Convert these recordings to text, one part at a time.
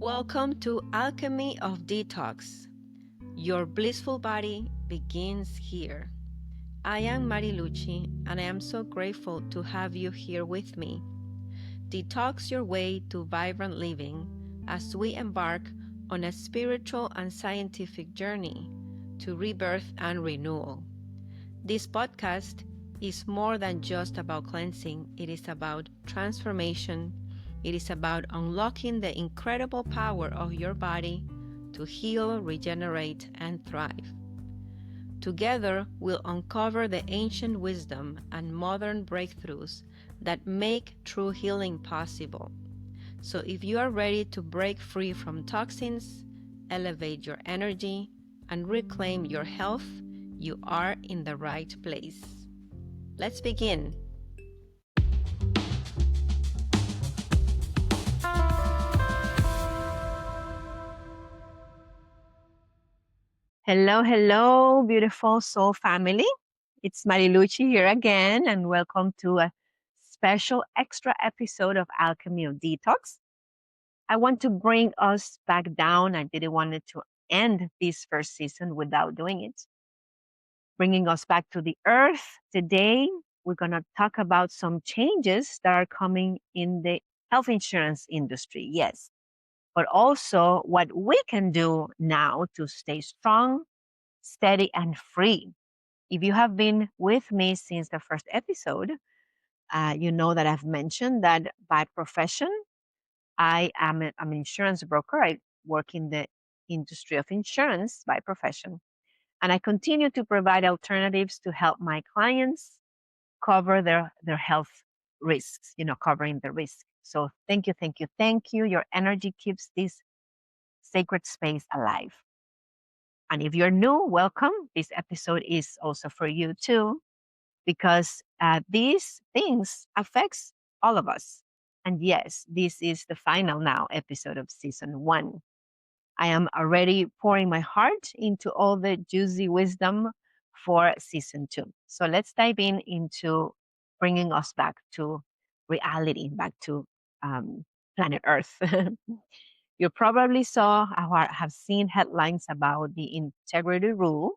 Welcome to Alchemy of Detox. Your blissful body begins here. I am Mariluccie, and I am so grateful to have you here with me. Detox your way to vibrant living as we embark on a spiritual and scientific journey to rebirth and renewal. This podcast is more than just about cleansing, it is about transformation. It is about unlocking the incredible power of your body to heal, regenerate, and thrive. Together, we'll uncover the ancient wisdom and modern breakthroughs that make true healing possible. So, if you are ready to break free from toxins, elevate your energy, and reclaim your health, you are in the right place. Let's begin. Hello, hello, beautiful soul family. It's Mariluccie here again, and welcome to a special extra episode of Alchemy of Detox. I want to bring us back down. I didn't want it to end this first season without doing it. Bringing us back to the earth. Today, we're going to talk about some changes that are coming in the health insurance industry. Yes, but also what we can do now to stay strong, steady, and free. If you have been with me since the first episode, you know that I've mentioned that by profession, I'm an insurance broker. I work in the industry of insurance by profession. And I continue to provide alternatives to help my clients cover their health risks, covering the risk. So thank you, thank you, thank you. Your energy keeps this sacred space alive. And if you're new, welcome. This episode is also for you too, because these things affects all of us. And yes, this is the final now episode of season 1. I am already pouring my heart into all the juicy wisdom for season 2. So let's dive into bringing us back to reality, back to planet Earth. You probably saw or have seen headlines about the integrity rule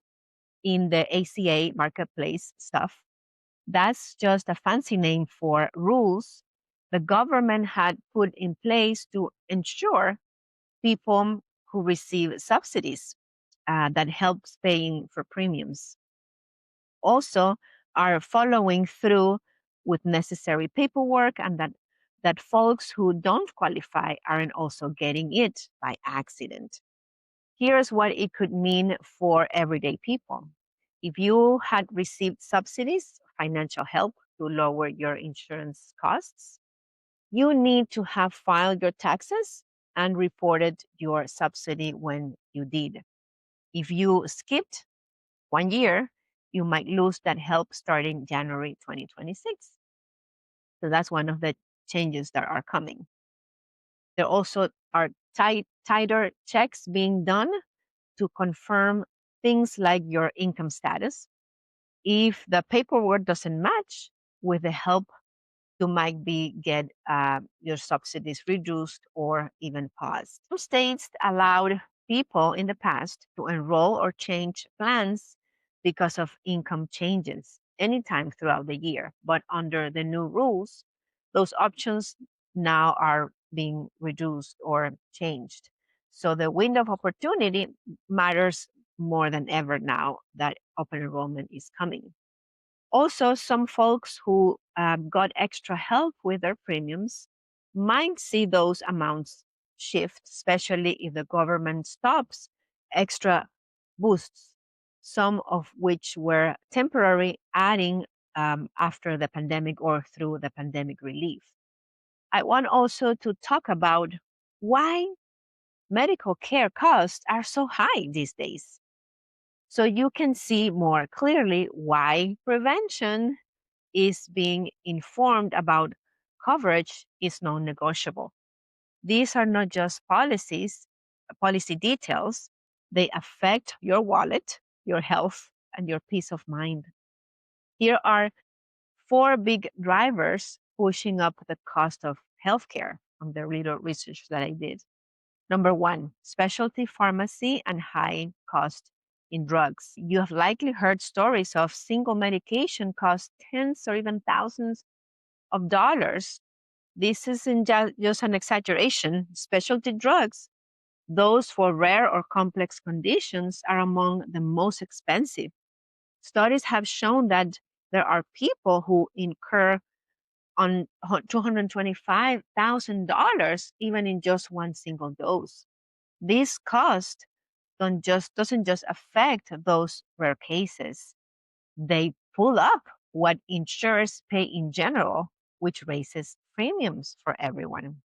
in the ACA marketplace stuff. That's just a fancy name for rules the government had put in place to ensure people who receive subsidies that helps paying for premiums also are following through with necessary paperwork, and that folks who don't qualify aren't also getting it by accident. Here's what it could mean for everyday people. If you had received subsidies, financial help to lower your insurance costs, you need to have filed your taxes and reported your subsidy when you did. If you skipped 1 year, you might lose that help starting January 2026. So that's one of the changes that are coming. There also are tighter checks being done to confirm things like your income status. If the paperwork doesn't match with the help, you might be get your subsidies reduced or even paused. Some states allowed people in the past to enroll or change plans because of income changes anytime throughout the year. But under the new rules, those options now are being reduced or changed. So the window of opportunity matters more than ever now that open enrollment is coming. Also, some folks who got extra help with their premiums might see those amounts shift, especially if the government stops extra boosts, some of which were temporary, adding after the pandemic or through the pandemic relief. I want also to talk about why medical care costs are so high these days. So you can see more clearly why prevention is being informed about coverage is non-negotiable. These are not just policy details. They affect your wallet, your health, and your peace of mind. Here are 4 big drivers pushing up the cost of healthcare from the little research that I did. Number one, specialty pharmacy and high cost in drugs. You have likely heard stories of single medication cost tens or even thousands of dollars. This isn't just an exaggeration. Specialty drugs, those for rare or complex conditions, are among the most expensive. Studies have shown that there are people who incur on $225,000 even in just one single dose. This cost doesn't just affect those rare cases. They pull up what insurers pay in general, which raises premiums for everyone.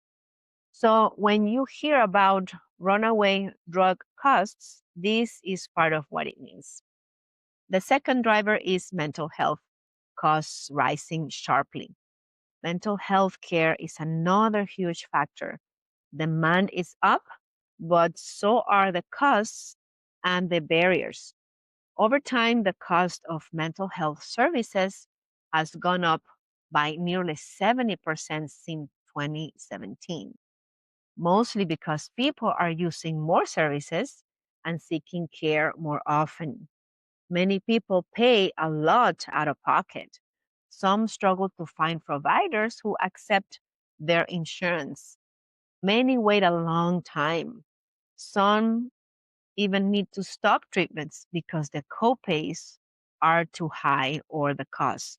So when you hear about runaway drug costs, this is part of what it means. The second driver is mental health costs rising sharply. Mental health care is another huge factor. Demand is up, but so are the costs and the barriers. Over time, the cost of mental health services has gone up by nearly 70% since 2017, mostly because people are using more services and seeking care more often. Many people pay a lot out of pocket. Some struggle to find providers who accept their insurance. Many wait a long time. Some even need to stop treatments because the copays are too high or the cost,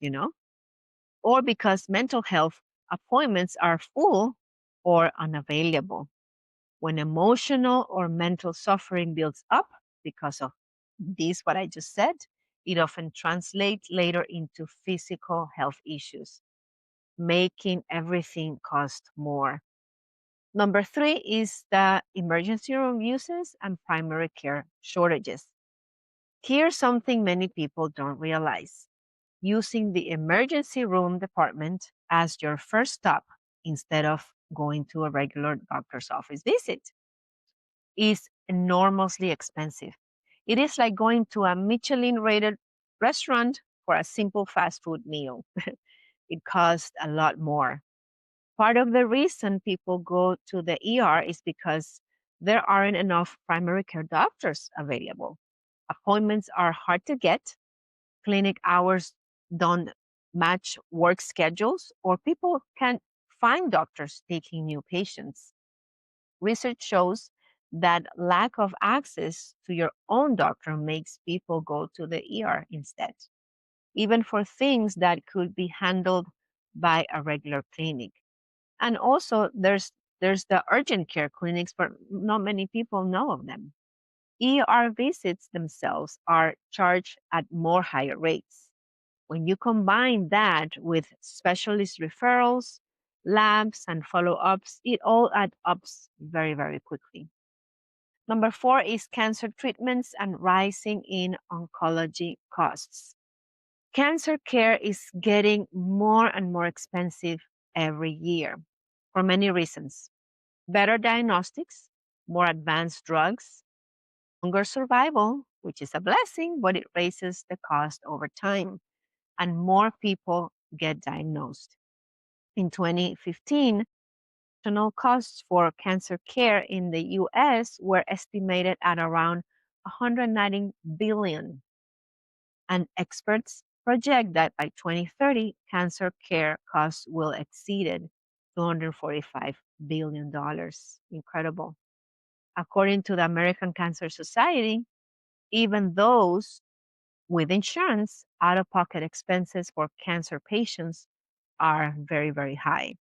or because mental health appointments are full or unavailable. When emotional or mental suffering builds up because of this, what I just said, it often translates later into physical health issues, making everything cost more. Number three is the emergency room uses and primary care shortages. Here's something many people don't realize. Using the emergency room department as your first stop instead of going to a regular doctor's office visit is enormously expensive. It is like going to a Michelin rated restaurant for a simple fast food meal. It costs a lot more. Part of the reason people go to the ER is because there aren't enough primary care doctors available. Appointments are hard to get, clinic hours don't match work schedules, or people can't find doctors taking new patients. Research shows that lack of access to your own doctor makes people go to the ER instead, even for things that could be handled by a regular clinic. And also, there's the urgent care clinics, but not many people know of them. ER visits themselves are charged at more higher rates. When you combine that with specialist referrals, labs, and follow ups, it all adds up very, very quickly. Number four is cancer treatments and rising in oncology costs. Cancer care is getting more and more expensive every year for many reasons. Better diagnostics, more advanced drugs, longer survival, which is a blessing, but it raises the cost over time, and more people get diagnosed. In 2015, national costs for cancer care in the US were estimated at around 190 billion, and experts project that by 2030, cancer care costs will exceed $245 billion. Incredible. According to the American Cancer Society, even those with insurance, out of pocket expenses for cancer patients are very, very high.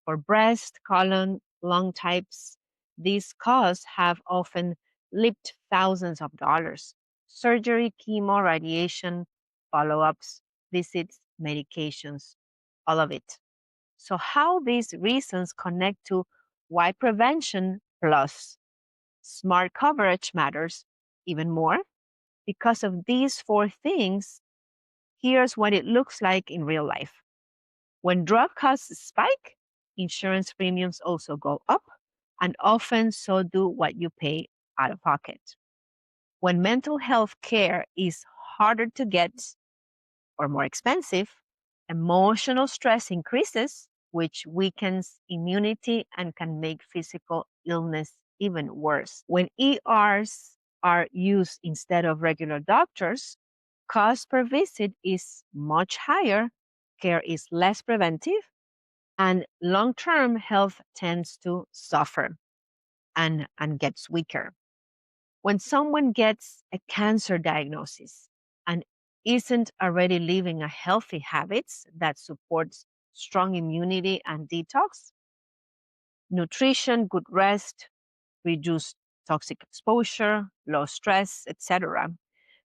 For breast, colon, lung types, these costs have often leaped thousands of dollars. Surgery, chemo, radiation, follow ups, visits, medications, all of it. So, how these reasons connect to why prevention plus smart coverage matters even more? Because of these four things, here's what it looks like in real life. When drug costs spike, insurance premiums also go up, and often so do what you pay out of pocket. When mental health care is harder to get or more expensive, emotional stress increases, which weakens immunity and can make physical illness even worse. When ERs are used instead of regular doctors, cost per visit is much higher, care is less preventive, and long term health tends to suffer and gets weaker. When someone gets a cancer diagnosis and isn't already living a healthy habits that supports strong immunity and detox, nutrition, good rest, reduced toxic exposure, low stress, etc.,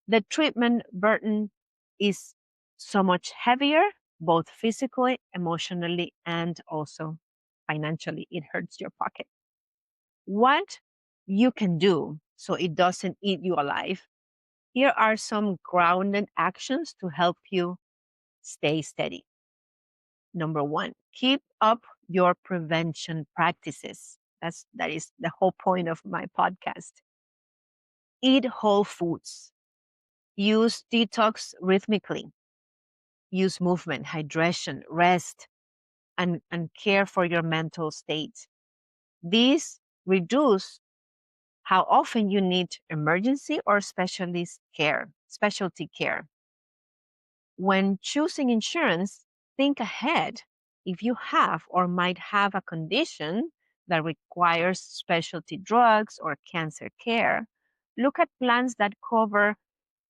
the treatment burden is so much heavier, both physically, emotionally, and also financially. It hurts your pocket. What you can do so it doesn't eat you alive. Here are some grounded actions to help you stay steady. Number one, keep up your prevention practices. That is the whole point of my podcast. Eat whole foods. Use detox rhythmically. Use movement, hydration, rest, and care for your mental state. These reduce how often you need emergency or specialty care. When choosing insurance, think ahead. If you have or might have a condition that requires specialty drugs or cancer care, look at plans that cover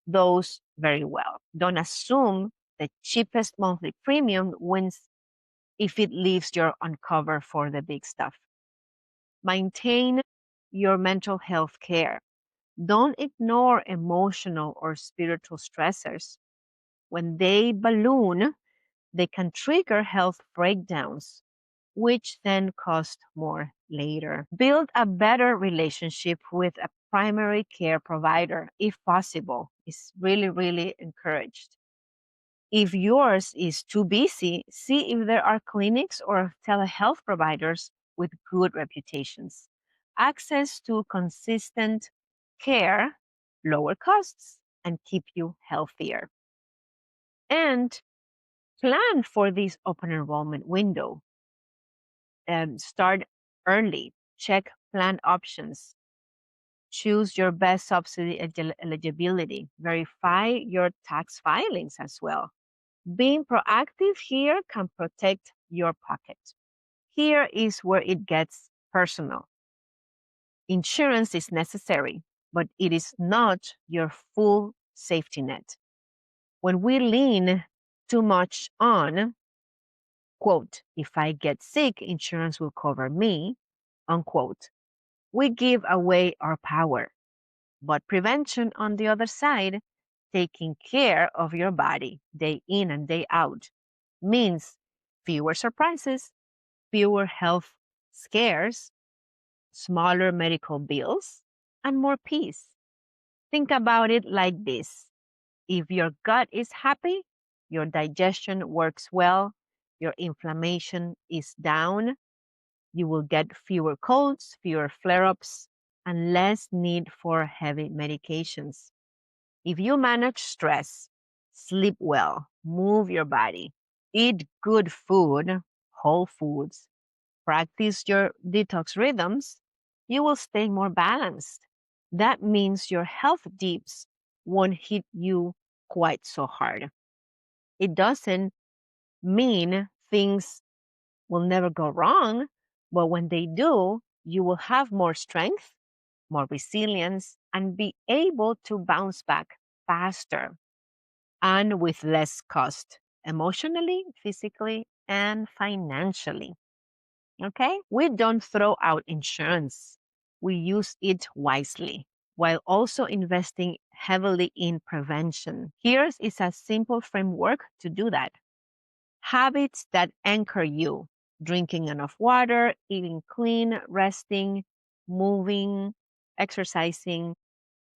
those very well. Don't assume the cheapest monthly premium wins if it leaves you uncovered for the big stuff. Maintain your mental health care. Don't ignore emotional or spiritual stressors. When they balloon, they can trigger health breakdowns, which then cost more later. Build a better relationship with a primary care provider if possible. It's really, really encouraged. If yours is too busy, see if there are clinics or telehealth providers with good reputations. Access to consistent care, lower costs, and keep you healthier. And plan for this open enrollment window. Start early, check plan options, choose your best subsidy eligibility, verify your tax filings as well. Being proactive here can protect your pocket. Here is where it gets personal. Insurance is necessary, but it is not your full safety net. When we lean too much on, quote, if I get sick, insurance will cover me, unquote, we give away our power. But prevention, on the other side, taking care of your body day in and day out, means fewer surprises, fewer health scares, smaller medical bills, and more peace. Think about it like this: if your gut is happy, your digestion works well, your inflammation is down, you will get fewer colds, fewer flare ups, and less need for heavy medications. If you manage stress, sleep well, move your body, eat good food, whole foods, practice your detox rhythms, you will stay more balanced. That means your health dips won't hit you quite so hard. It doesn't mean things will never go wrong, but when they do, you will have more strength, more resilience, and be able to bounce back faster and with less cost emotionally, physically, and financially. Okay? We don't throw out insurance, we use it wisely while also investing heavily in prevention. Here is a simple framework to do that. Habits that anchor you: drinking enough water, eating clean, resting, moving, exercising,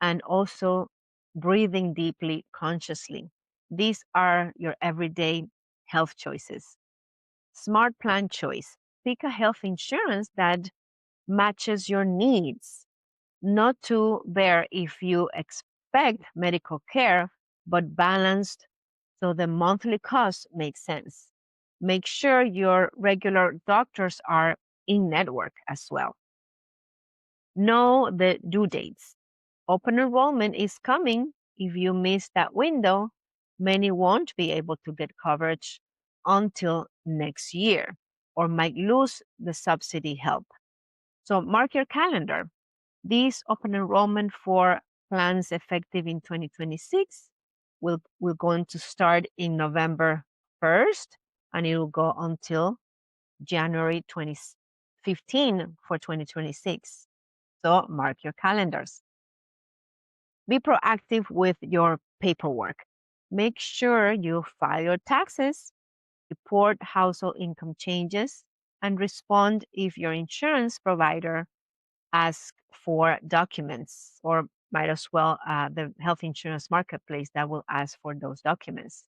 and also breathing deeply consciously. These are your everyday health choices. Smart plan choice: pick a health insurance that matches your needs, not too bare if you expect medical care, but balanced so the monthly cost makes sense. Make sure your regular doctors are in network as well. Know the due dates. Open enrollment is coming. If you miss that window, many won't be able to get coverage until next year or might lose the subsidy help. So mark your calendar. This open enrollment for plans effective in 2026 will going to start in November 1st and it will go until January 2015 for 2026. So mark your calendars. Be proactive with your paperwork. Make sure you file your taxes, report household income changes, and respond if your insurance provider asks for documents, or might as well the health insurance marketplace that will ask for those documents.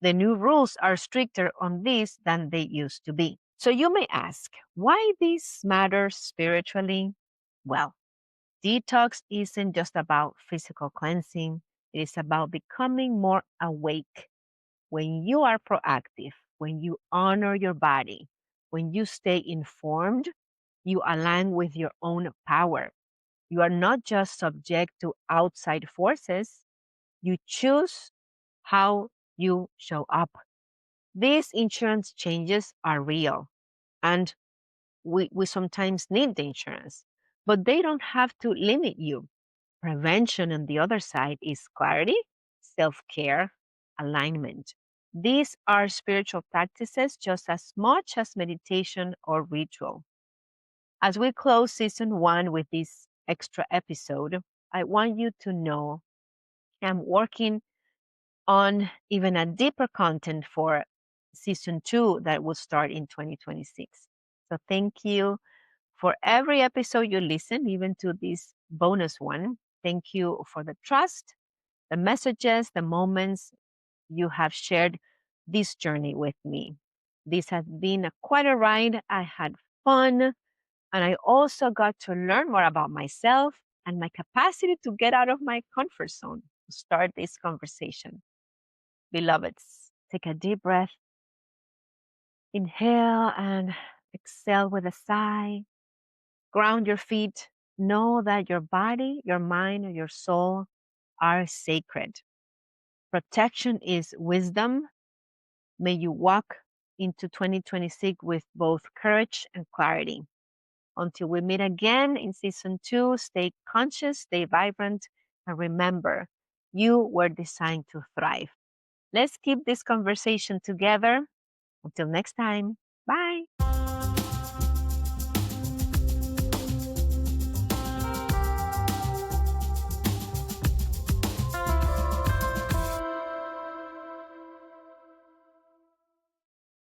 The new rules are stricter on this than they used to be. So you may ask, why this matters spiritually? Well, detox isn't just about physical cleansing, it is about becoming more awake. When you are proactive, when you honor your body, when you stay informed, you align with your own power. You are not just subject to outside forces, you choose how you show up. These insurance changes are real, and we sometimes need the insurance, but they don't have to limit you. Prevention on the other side is clarity, self care, alignment. These are spiritual practices just as much as meditation or ritual. As we close season one with this extra episode, I want you to know I'm working on even a deeper content for season two that will start in 2026. So thank you for every episode you listen, even to this bonus one. Thank you for the trust, the messages, the moments you have shared this journey with me. This has been quite a ride. I had fun, and I also got to learn more about myself and my capacity to get out of my comfort zone to start this conversation. Beloveds, take a deep breath, inhale and exhale with a sigh. Ground your feet. Know that your body, your mind, and your soul are sacred. Protection is wisdom. May you walk into 2026 with both courage and clarity. Until we meet again in season two, stay conscious, stay vibrant, and remember, you were designed to thrive. Let's keep this conversation together. Until next time, bye.